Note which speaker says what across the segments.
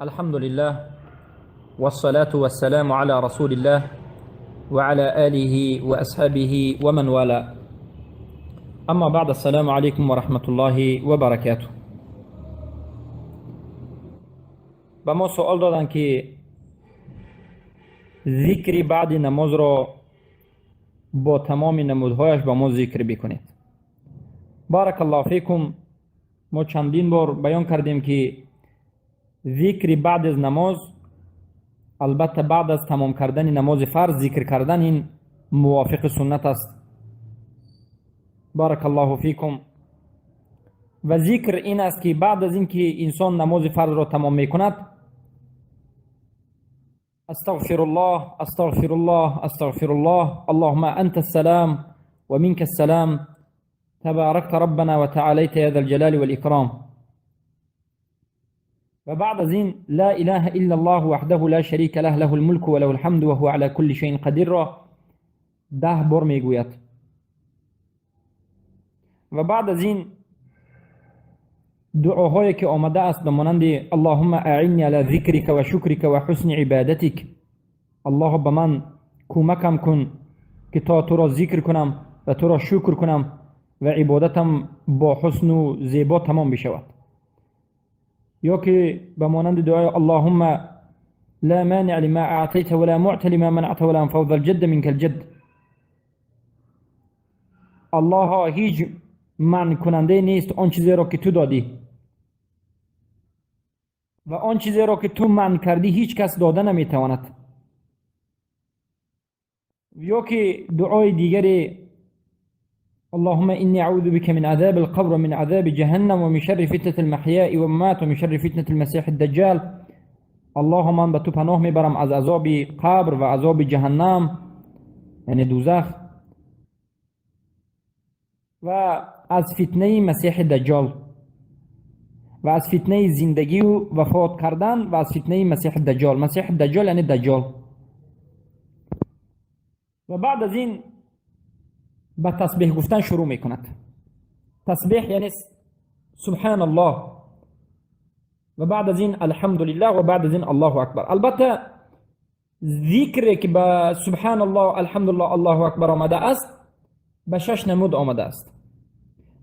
Speaker 1: الحمد لله والصلاة والسلام على رسول الله وعلى آله وأصحابه ومن والاه. أما بعد، السلام عليكم ورحمة الله وبركاته. به ما سوال دادن که ذکری بعد نماز را با تمام نمودهایش به ما ذکر بکنید. بارک الله فیکم. ما چندین بار بیان کردیم که ذکری بعد از نماز، البته بعد از تمام کردن نماز فرض ذکر کردن، این موافق سنت است. بارک الله فیکم. و ذکر این است که بعد از اینکه انسان نماز فرض را تمام میکند، استغفر الله استغفر الله استغفر الله اللهم انت السلام و منك السلام تباركت ربنا وتعاليت يا ذا الجلال والإكرام. و بعد از این لا اله الا الله وحده لا شريك له له الملك وله الحمد وهو على كل شيء قدير را 10 بار میگوید. و بعد از این دعاهایی که آمده است به مانند اللهم اعنی علی ذکرک و شکرک و حسن عبادتک، الله به من کمکم کن که تا تو را ذکر کنم و تو را شکر کنم و عبادتم با حسن و زیبا تمام بشود. یا که به مانند دعای اللهم لا مانع لما اعطیت ولا معطی لما منعت ولا ينفع ذا الجد منك الجد، الله هیچ منع کننده نیست آن چیزی را که تو دادی و آن چیزی را که تو منع کردی هیچ کس داده نمیتواند. یا که دعای دیگری اللهم إني أعوذ بك من عذاب القبر ومن عذاب جهنم ومن شر فتنة المحيا والممات ومن شر فتنة المسيح الدجال. الله من به تو پناه میبرم از عذاب قبر و عذاب جهنم یعنی دوزخ و از فتنه مسیح دجال و از فتنه زندگی و وفات کردن و از فتنه مسیح دجال. مسیح دجال یعنی دجال. و بعد از این به تسبیح گفتن شروع میکند. تسبیح یعنی سبحان الله و بعد از این الحمدلله و بعد از این الله اکبر. البته ذکری که به سبحان الله الحمدلله الله اکبر آمده است به 6 نمود آمده است.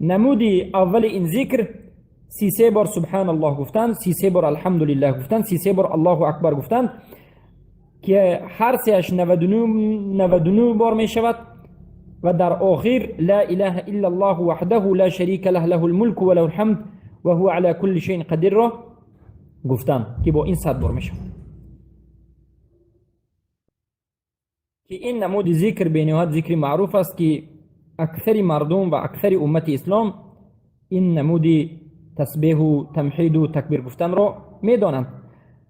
Speaker 1: نمودی اول این ذکر 33 بار سبحان الله گفتن، 33 بار الحمدلله گفتن، 33 بار الله اکبر گفتن که هر سهش 99 بار می شود. و در آخر لا اله الا الله وحده لا شريك له له الملك وله الحمد وهو على كل شيء قدير را گفتن که با این 100 بار می شود. که این نمود ذکر به نهایت ذکر معروف است که اکثر مردم و اکثر امت اسلام این نمود تسبیح و تمحید و تکبیر گفتن را می دانند.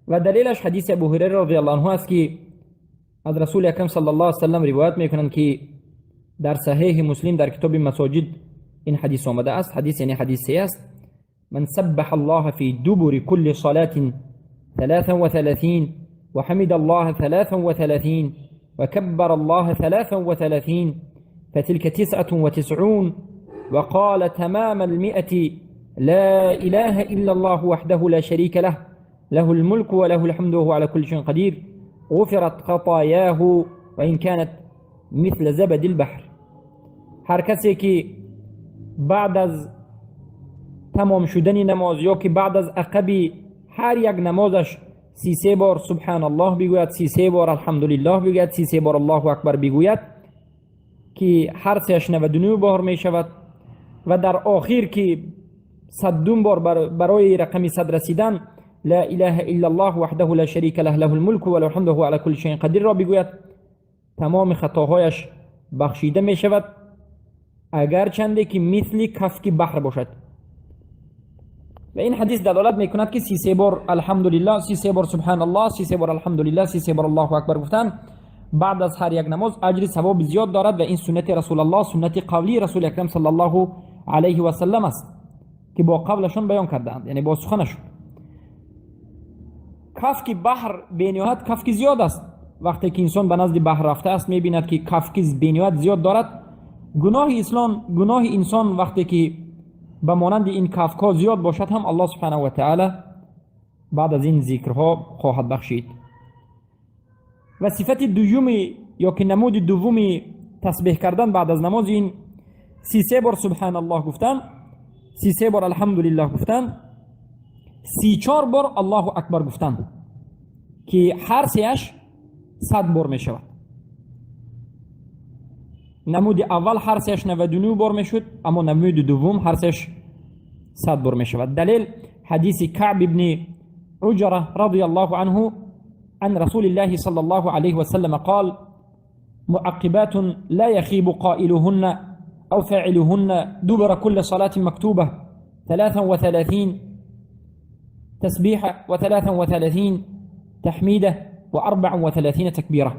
Speaker 1: و دلیلش حدیث ابو هریره رضی الله عنه است که از رسول اکرم صلی الله علیه و سلم روایت می کنند که در صحیح مسلم در کتاب مساجد این حدیث آمده است. حدیث یعنی حدیث است: من سبح الله في دبر كل صلاة 33 وحمد الله 33 وكبر الله 33 فتلك 99 وقال تمام 100 لا إله إلا الله وحده لا شريك له له الملك وله الحمد وهو على كل شيء قدير غفرت خطاياه وإن كانت مثل زبد البحر. هر کسی که بعد از تمام شدن نماز یا که بعد از عقب هر یک نمازش 33 بار سبحان الله بگوید، 33 بار الحمدلله بگوید، 33 بار الله اکبر بگوید که هر سهش 99 بار می شود. و در آخر که 100 بار برای رقم 100 رسیدن لا اله الا الله وحده لا شريك له له الملك وله الحمد وهو على كل شيء قدير را بگوید، تمام خطاهایش بخشیده می شود اگر چنده که مثل کفک بحر باشد. و این حدیث دلالت می کند که 33 بار الحمدلله، 33 بار سبحان الله، 33 بار الحمدلله، 33 بار الله اکبر گفتن بعد از هر یک نماز اجر ثواب زیاد دارد و این سنت رسول الله، سنت قولی رسول اکرم صلی الله علیه و سلم است که با قولشون بیان کردند، یعنی با سخنشون. کفک بحر به نهایت کفک زیاد است. وقتی که انسان به نزد بحر رفته است میبیند که کفک به نهایت زیاد دارد. گناه انسان وقتی که به مانند این کفک‌ها زیاد باشد هم الله سبحانه و تعالی بعد از این ذکرها خواهد بخشید. و صفت دومی یا که نمود دومی تسبیح کردن بعد از نماز این 33 بار سبحان الله گفتن، 33 بار الحمدلله گفتن، 34 بار الله اکبر گفتن که هر سیش 100 بار می شود. نمود اول هر سیش 99 بار می شد، اما نمود دوم هر سیش 100 بار می شود. دلیل حدیث کعب ابن عجرة رضی الله عنه عن رسول الله صلى الله عليه وسلم قال: معقبات لا يخيب قائلهن أو فاعلهن دبر كل صلاة مكتوبة 33 تسبيحة و33 تحميدة و34 تكبيرة.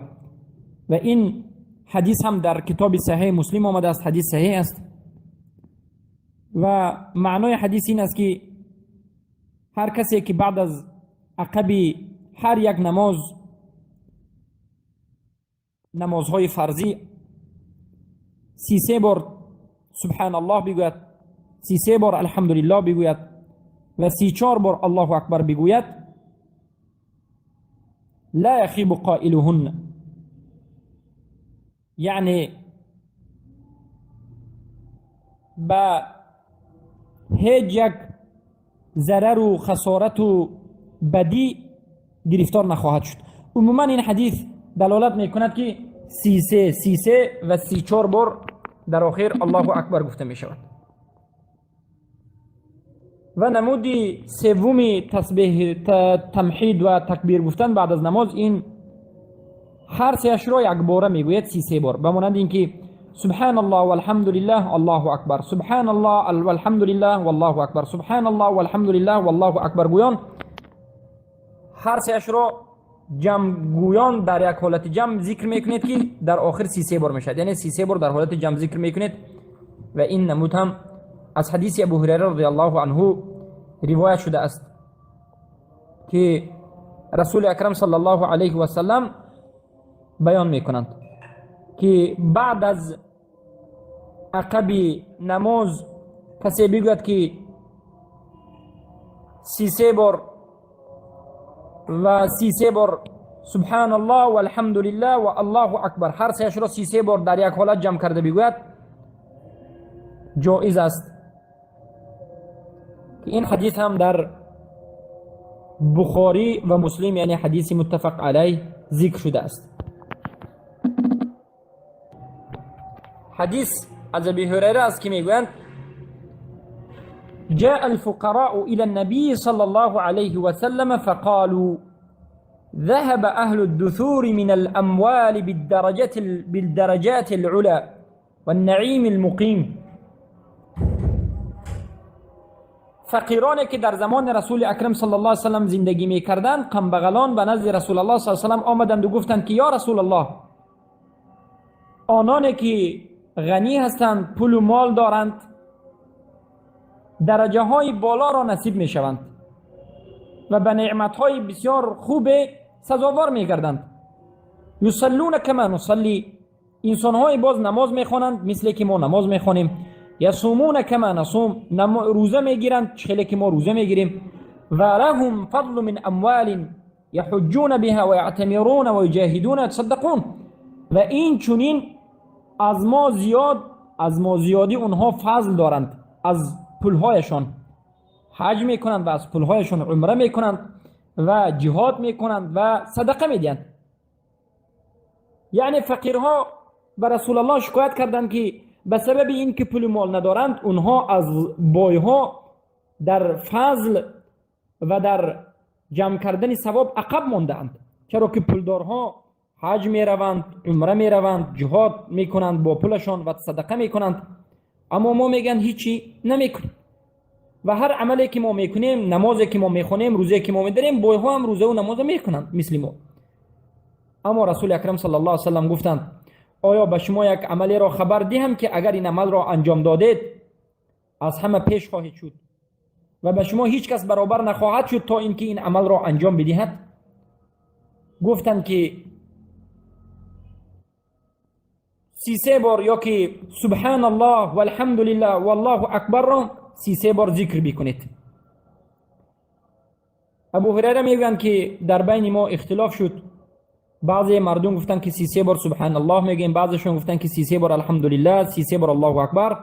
Speaker 1: و این حدیث هم در کتاب صحیح مسلم آمده است، حدیث صحیح است. و معنای حدیث این است که هر کسی که بعد از عقب هر یک نمازهای فرضی 33 بار سبحان الله بگوید، 33 بار الحمدلله بگوید و 34 بار الله اکبر بگوید، لا یخیب قائلهن، یعنی با هیچ یک ضرر و خسارت و بدی گرفتار نخواهد شد. عموما این حدیث دلالت میکند که 33 و 34 بار در آخر الله اکبر گفته می شود. و نمودی سومی تسبیح تمحید و تکبیر گفتن بعد از نماز این هر سهش را یک باره میگوید 33 بار، به مانند اینکه سبحان الله والحمد لله الله اکبر، سبحان الله والحمد لله والله اکبر، سبحان الله والحمد لله والله اکبر گویان هر سهش را جمع گویان در یک حالت جمع ذکر میکنید که در آخر 33 بار میشد، یعنی 33 بار در حالت جمع ذکر میکنید. و این نمود هم از حدیث ابو هریره رضی الله عنه روایت شده است که رسول اکرم صلی الله علیه و سلم بیان میکنند که بعد از عقب نماز کسی بگوید که 33 بار و 33 بار سبحان الله والحمد لله و الله اکبر، هر سهش را 33 بار در یک حالت جمع کرده بگوید، جایز است. که این حدیث هم در بخاری و مسلم، یعنی حدیث متفق علیه، ذکر شده است. حدیث از ابی هریره است که میگویند جاء الفقراء إلى النبي صلى الله عليه وسلم فقالوا ذهب أهل الدثور من الأموال بالدرجات العلى والنعيم المقيم. فقیرانی که در زمان رسول اکرم صلی الله علیه و سلم زندگی میکردند، قنبغلان به نزد رسول الله صلی الله علیه و سلم آمدند و گفتند که یا رسول الله، آنانی که غنی هستند، پول و مال دارند، درجه های بالا را نصیب می شوند و به نعمت های بسیار خوب سزاوار می گردند. یصلون کما نصلی، انسان های باز نماز می خوانند مثل که ما نماز می خوانیم. یصومون کما نصوم، روزه می گیرند چخیلی که ما روزه می گیریم. و لهم فضل من اموال یحجون بها و یعتمرون و یجاهدون و یتصدقون. و این چونین از ما زیادی اونها فضل دارند، از پولهایشان حج میکنند و از پولهایشان عمره میکنند و جهاد میکنند و صدقه میدهند. یعنی فقیرها به رسول الله شکایت کردند که به سبب این که پول مال ندارند، اونها از بایها در فضل و در جمع کردن ثواب عقب ماندند، چرا که پولدارها حج میروند، عمره میروند، جهاد میکنند با پولشان و صدقه میکنند، اما ما میگن هیچی نمیکنیم. و هر عملی که ما میکنیم، نمازی که ما میخونیم، روزی که ما میداریم، بایها هم روزه و نماز میکنند مثل ما. اما رسول اکرم صلی الله علیه و سلم گفتند آیا به شما یک عملی را خبر دهم که اگر این عمل را انجام دادید از همه پیش خواهید شد و به شما هیچ کس برابر نخواهد شد تا اینکه این عمل را انجام بدهد؟ گفتند که 33 بار یا که سبحان الله والحمد لله والله اکبر را 33 بار ذکر بکنید. ابو هریره میگن که در بین ما اختلاف شد، بعضی مردم گفتن که 33 بار سبحان الله میگیم، بعضیشون گفتن که 33 بار الحمدلله، 33 بار الله اکبر.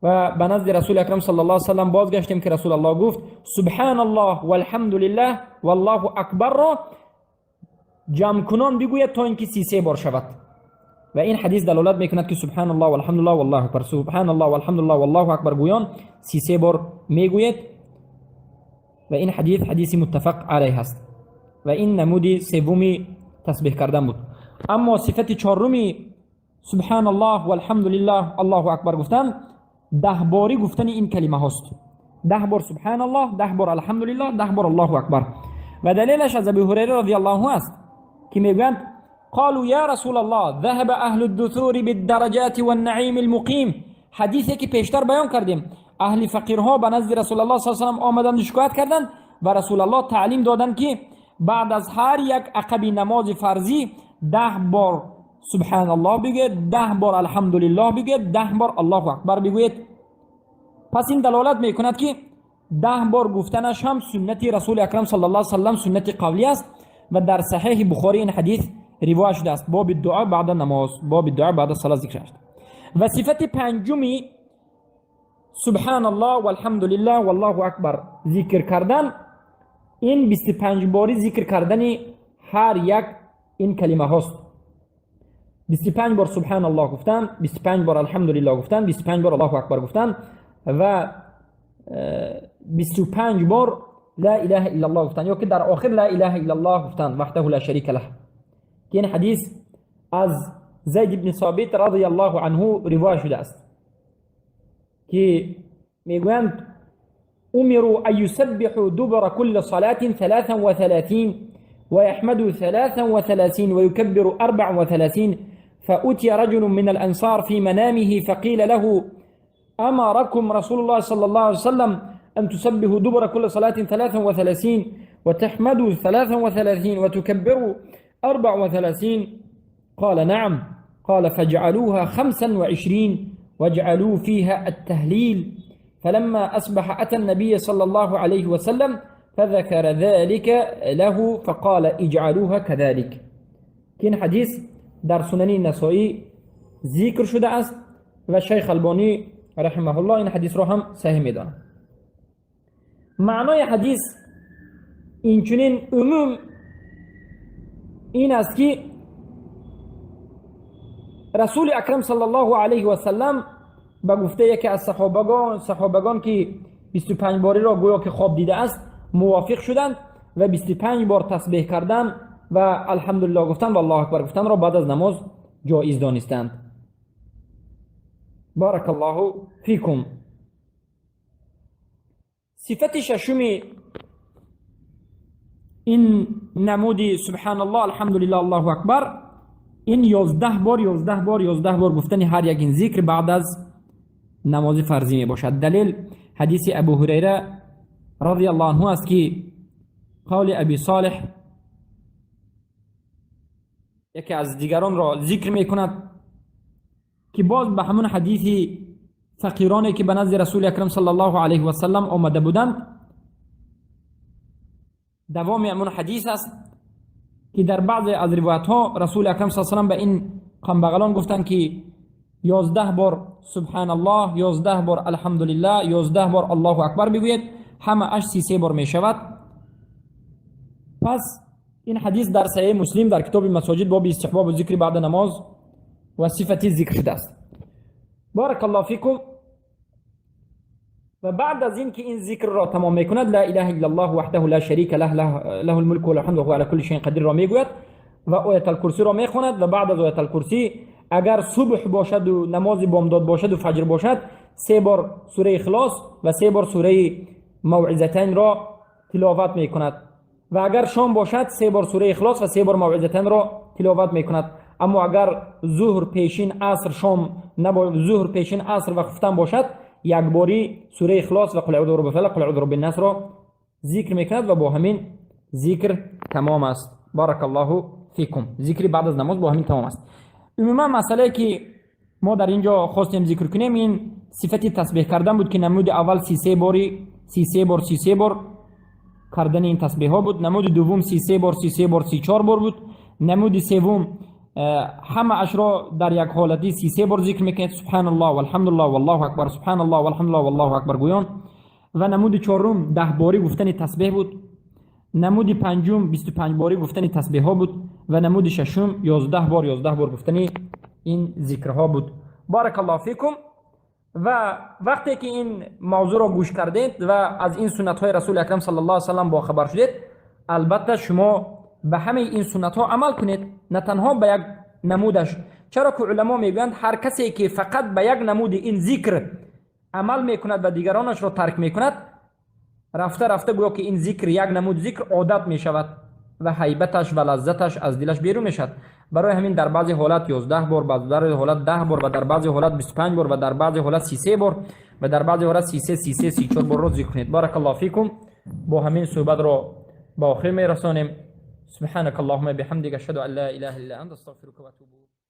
Speaker 1: و به نزد رسول اکرم صلی الله علیه و سلم بازگشتیم که رسول الله گفت سبحان الله والحمد لله والله اکبر را جمع کنان بگوید تا اینکه 33 بار شود. و این حدیث دلالت میکند که سبحان الله والحمد لله والله اکبر، سبحان الله والحمد لله والله اکبر گویان 33 بار میگوید. و این حدیث متفق علیه است و این نمودی سومی تسبیح کردن بود. اما صفت چهارمی سبحان الله والحمد لله الله اکبر گفتن 10 باری گفتن این کلمه هاست. 10 بار سبحان الله، 10 بار الحمد لله، 10 بار الله اکبر. و دلیلش از ابی هریره رضی الله عنه است که میگویند قالوا یا رسول الله ذهب اهل الدثور بالدرجات والنعيم المقیم. حدیثی که پیشتر بیان کردیم، اهل فقیرها به نزد رسول الله صلی الله علیه و آله آمدند شکایت کردند و رسول الله تعلیم دادند که بعد از هر یک عقب نماز فرضی 10 بار سبحان الله بگید، 10 بار الحمدلله بگید، 10 بار الله اکبر بگوید. پس این دلالت میکند که 10 بار گفتنش هم سنت رسول اکرم صلی الله علیه و سلم، سنت قولی است و در صحیح بخاری این حدیث روایت شده است، باب دعا بعد نماز، باب دعا بعد صلات ذکر است. و صفت پنجمی سبحان الله والحمد لله والله اکبر ذکر کردن، این 25 باری ذکر کردن هر یک این کلمه هاست. 25 بار سبحان الله گفتن، 25 بار الحمدلله گفتن، 25 بار الله اکبر گفتن و 25 بار لا اله الا الله گفتن، یا که در آخر لا اله الا الله گفتن وحده لا شریک له. که این حدیث از زید بن ثابت رضی الله عنه روایت شده است که میگویند امروا ان يسبحوا دبر كل صلاة 33 ويحمدوا 33 ويكبروا 34. فأتي رجل من الأنصار في منامه فقيل له أمركم رسول الله صلى الله عليه وسلم أن تسبحوا دبر كل صلاة 33 وتحمدوا 33 وتكبروا 34؟ قال نعم. قال فاجعلوها 25 واجعلوا فيها التهليل. فلما أصبح أتى النبي صلى الله عليه وسلم فذكر ذلك له فقال اجعلوها كذلك. این حدیث در سنن نسائی ذکر شده است و شیخ البانی رحمه الله این حدیث رو هم صحیح میداند. معنای حدیث اینچنین عموم این است که رسول اکرم صلی الله علیه و سلم به گفته یکی از صحابگان که 25 باری را گویا که خواب دیده است موافق شدند و 25 بار تسبیح کردن و الحمدلله گفتن و الله اکبر گفتن را بعد از نماز جایز دانستند. بارک الله فیکم. صفت ششمی این نمودی سبحان الله الحمدلله الله اکبر، این 11 بار گفتن هر یک این ذکر بعد از نماز فرضی می باشد. دلیل حدیث ابو هریره رضی الله عنه است که قول ابی صالح یکی از دیگران را ذکر می کند که باز به همون حدیث فقیرانی که به نزد رسول اکرم صلی الله علیه و سلم آمده بودند دوام همون حدیث است که در بعض از روایت ها رسول اکرم صلی الله علیه و سلم به این قنبغلان گفتند که 11 بار سبحان الله، 11 بار الحمدلله، 11 بار الله اکبر بگوید، همه اش 33 بار می شود. پس این حدیث در صحیح مسلم در کتاب مساجد باب استحباب و ذکر بعد نماز و صفتی ذکر شده است. بارک الله فیکم. و بعد از این که این ذکر را تمام میکند لا اله الا الله وحده لا شریک له له الملك و له الحمد وهو على كل شيء قدیر را میگوید و آیت الکرسی را میخواند. و بعد از آیت الکرسی اگر صبح باشد و نماز بامداد باشد و فجر باشد 3 بار سوره اخلاص و 3 بار سوره موعظتین را تلاوت میکند و اگر شام باشد 3 بار سوره اخلاص و 3 بار موعظتین را تلاوت میکند. اما اگر ظهر پیشین عصر شام ظهر پیشین عصر و خفتن باشد یک باری سوره اخلاص و قل اعوذ برب الفلق قل اعوذ برب الناس را ذکر میکند و با همین ذکر تمام است. بارک الله فیکم. ذکر بعد از نماز با همین تمام است. عموما مسئله که ما در اینجا خواستیم ذکر کنیم این صفت تسبیح کردن بود که نمود اول 33 بار کردن این تسبیح ها بود. نمود دوم 33 بار 33 بار 34 بار بود. نمود سوم همه اش را در یک حالتی 33 بار ذکر میکنید، سبحان الله والحمد لله والله اکبر، سبحان الله والحمد لله والله اکبر گویان. و نمود چهارم 10 باری گفتن تسبیح بود. نمود پنجم 25 باری گفتن تسبیح ها بود و نمود ششم 11 بار گفتن این ذکرها بود. بارک الله فیکم. و وقتی که این موضوع را گوش کردید و از این سنت های رسول اکرم صلی الله علیه و سلم با خبر شدید، البته شما به همه این سنت ها عمل کنید، نه تنها به یک نمودش. چرا که علما میگویند هر کسی که فقط به یک نمود این ذکر عمل میکند و دیگرانش را ترک میکند، رفته رفته گویا که این ذکر، یک نمود ذکر عادت میشود و هیبتش و لذتش از دلش بیرون میشد. برای همین در بعضی حالت 11 بار، در حالت 10 بار و در بعضی حالت 25 بار و در بعضی حالت 33 بار و در بعضی حالت 34 بار رو ذکر کنید. بارک الله فیکم. با همین صحبت را با آخر میرسانیم. سبحانك اللهم بحمدك اشهد ان لا اله الا انت استغفرك واتوب اليك.